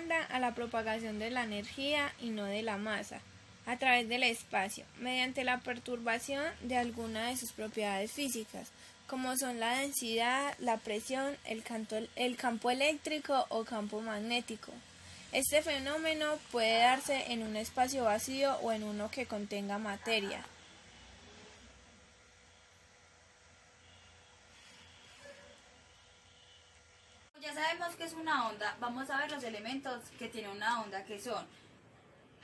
demanda a la propagación de la energía y no de la masa, a través del espacio, mediante la perturbación de alguna de sus propiedades físicas, como son la densidad, la presión, el campo eléctrico o campo magnético. Este fenómeno puede darse en un espacio vacío o en uno que contenga materia. Ya sabemos que es una onda, vamos a ver los elementos que tiene una onda, que son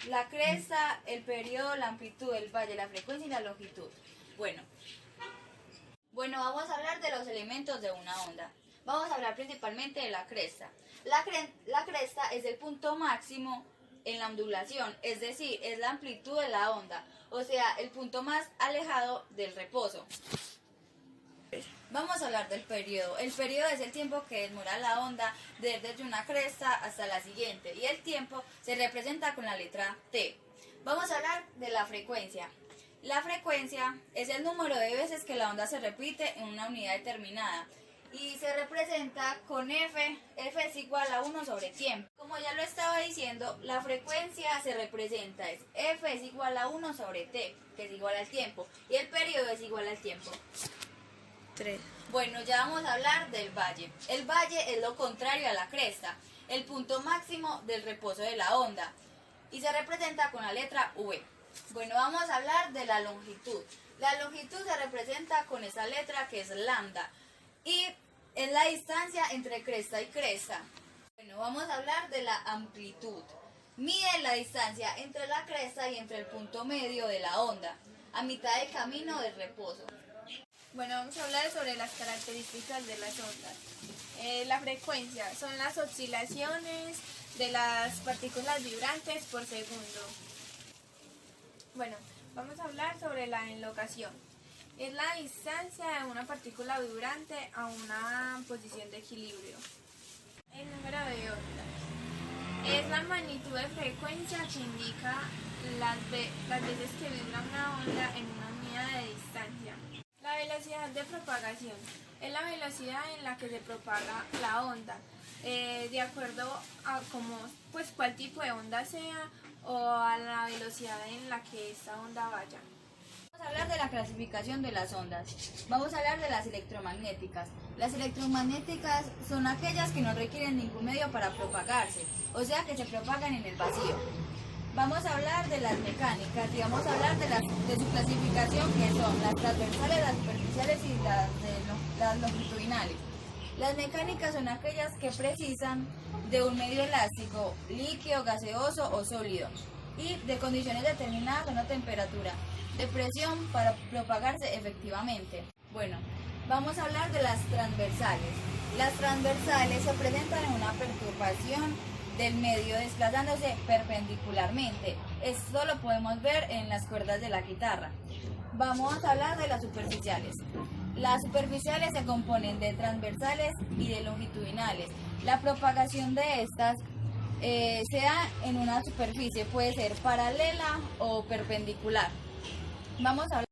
la cresta, el periodo, la amplitud, el valle, la frecuencia y la longitud. Bueno, vamos a hablar de los elementos de una onda. Vamos a hablar principalmente de la cresta. La cresta es el punto máximo en la ondulación, es decir, es la amplitud de la onda, o sea, el punto más alejado del reposo. Vamos a hablar del periodo. El periodo es el tiempo que demora la onda desde una cresta hasta la siguiente, y el tiempo se representa con la letra T. Vamos a hablar de la frecuencia. La frecuencia es el número de veces que la onda se repite en una unidad determinada y se representa con F. F es igual a 1 sobre tiempo. Como ya lo estaba diciendo, la frecuencia se representa es F es igual a 1 sobre T, que es igual al tiempo, y el periodo es igual al tiempo. 3. Bueno, ya vamos a hablar del valle. El valle es lo contrario a la cresta, el punto máximo del reposo de la onda, y se representa con la letra V. Bueno, vamos a hablar de la longitud. La longitud se representa con esa letra que es lambda, y es la distancia entre cresta y cresta. Bueno, vamos a hablar de la amplitud. Mide la distancia entre la cresta y entre el punto medio de la onda, a mitad del camino del reposo. Bueno, vamos a hablar sobre las características de las ondas. La frecuencia son las oscilaciones de las partículas vibrantes por segundo. Bueno, vamos a hablar sobre la enlocación. Es la distancia de una partícula vibrante a una posición de equilibrio. El número de ondas es la magnitud de frecuencia que indica las veces que vibra una onda en una unidad de distancia. La velocidad de propagación es la velocidad en la que se propaga la onda, de acuerdo a cuál tipo de onda sea o a la velocidad en la que esta onda vaya. Vamos a hablar de la clasificación de las ondas. Vamos a hablar de las electromagnéticas. Las electromagnéticas son aquellas que no requieren ningún medio para propagarse, o sea que se propagan en el vacío. Vamos a hablar de las mecánicas y vamos a hablar de su clasificación, que son las transversales, las superficiales y las longitudinales. Las mecánicas son aquellas que precisan de un medio elástico, líquido, gaseoso o sólido, y de condiciones determinadas de una temperatura de presión para propagarse efectivamente. Bueno, vamos a hablar de las transversales. Las transversales se presentan en una perturbación del medio desplazándose perpendicularmente. Esto lo podemos ver en las cuerdas de la guitarra. Vamos a hablar de las superficiales. Las superficiales se componen de transversales y de longitudinales. La propagación de estas se da en una superficie, puede ser paralela o perpendicular. Vamos a hablar.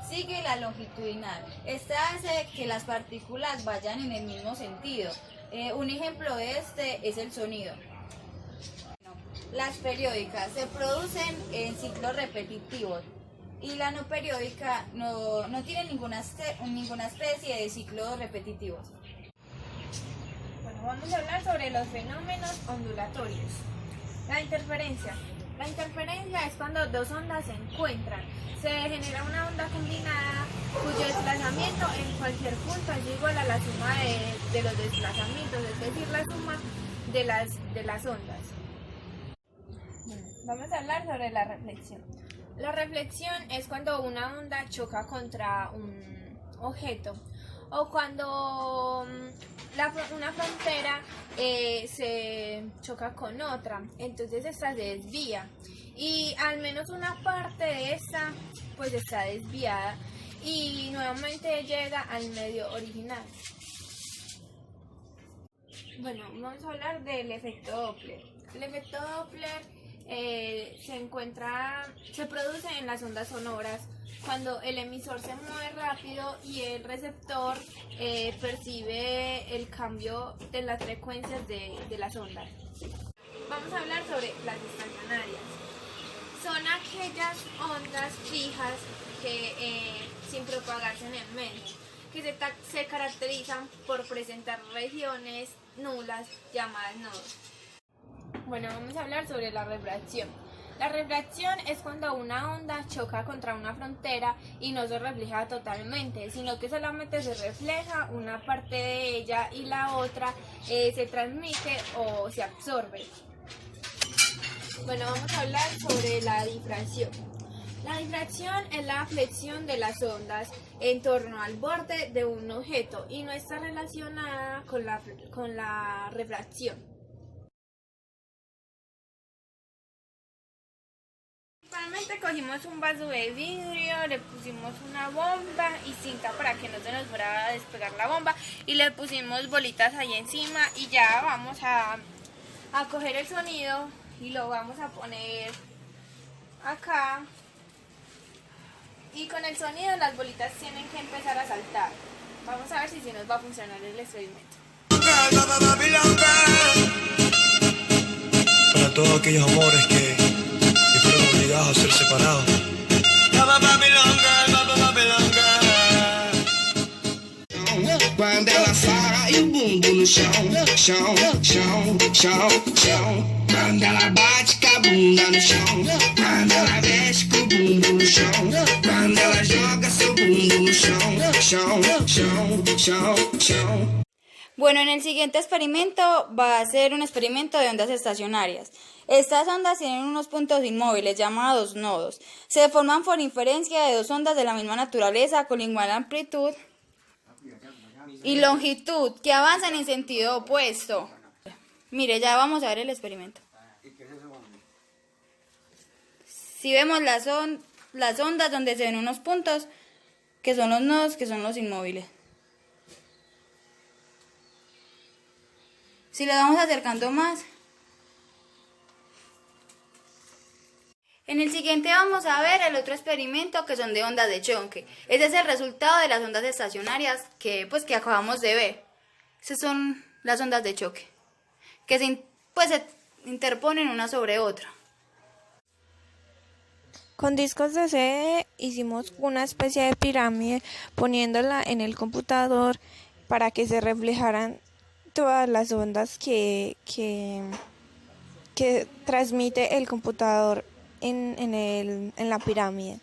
Sigue la longitudinal. Esta hace que las partículas vayan en el mismo sentido. Un ejemplo de este es el sonido. Las periódicas se producen en ciclos repetitivos y la no periódica no tiene ninguna especie de ciclos repetitivos. Bueno, vamos a hablar sobre los fenómenos ondulatorios. La interferencia. La interferencia es cuando dos ondas se encuentran. Se genera una onda combinada cuyo desplazamiento en cualquier punto es igual a la suma de los desplazamientos, es decir, la suma de las ondas. Vamos a hablar sobre la reflexión. La reflexión es cuando una onda choca contra un objeto o cuando una frontera se choca con otra, entonces esta se desvía y al menos una parte de esta pues está desviada y nuevamente llega al medio original. Bueno, vamos a hablar del efecto Doppler. El efecto Doppler se produce en las ondas sonoras cuando el emisor se mueve rápido y el receptor percibe el cambio de las frecuencias de las ondas. vamos a hablar sobre las estacionarias. Son aquellas ondas fijas que sin propagarse en el medio, que se caracterizan por presentar regiones nulas llamadas nodos. Bueno, vamos a hablar sobre la refracción. La refracción es cuando una onda choca contra una frontera y no se refleja totalmente, sino que solamente se refleja una parte de ella y la otra se transmite o se absorbe. Bueno, vamos a hablar sobre la difracción. La difracción es la flexión de las ondas en torno al borde de un objeto y no está relacionada con la refracción. Principalmente cogimos un vaso de vidrio, le pusimos una bomba y cinta para que no se nos fuera a despegar la bomba y le pusimos bolitas ahí encima y ya vamos a coger el sonido y lo vamos a poner acá. Y con el sonido las bolitas tienen que empezar a saltar. Vamos a ver si nos va a funcionar el experimento. Para todos aquellos amores que fueron obligados a ser separados. Quando ela sai o bumbum no chão, chão, chão, chão, chão. Quando ela bate com a bunda no chão, quando ela mexe com o bumbum no chão, quando ela joga seu bumbum no chão, chão, chão, chão, chão. Bueno, en el siguiente experimento va a ser un experimento de ondas estacionarias. Estas ondas tienen unos puntos inmóviles llamados nodos. Se forman por inferencia de dos ondas de la misma naturaleza con igual amplitud y longitud que avanzan en sentido opuesto. Mire, ya vamos a ver el experimento. Si vemos las ondas donde se ven unos puntos que son los nodos, que son los inmóviles. Si lo vamos acercando más. En el siguiente vamos a ver el otro experimento que son de ondas de choque. Ese es el resultado de las ondas estacionarias que acabamos de ver. Esas son las ondas de choque, que se interponen una sobre otra. Con discos de CD hicimos una especie de pirámide poniéndola en el computador para que se reflejaran todas las ondas que transmite el computador en la pirámide.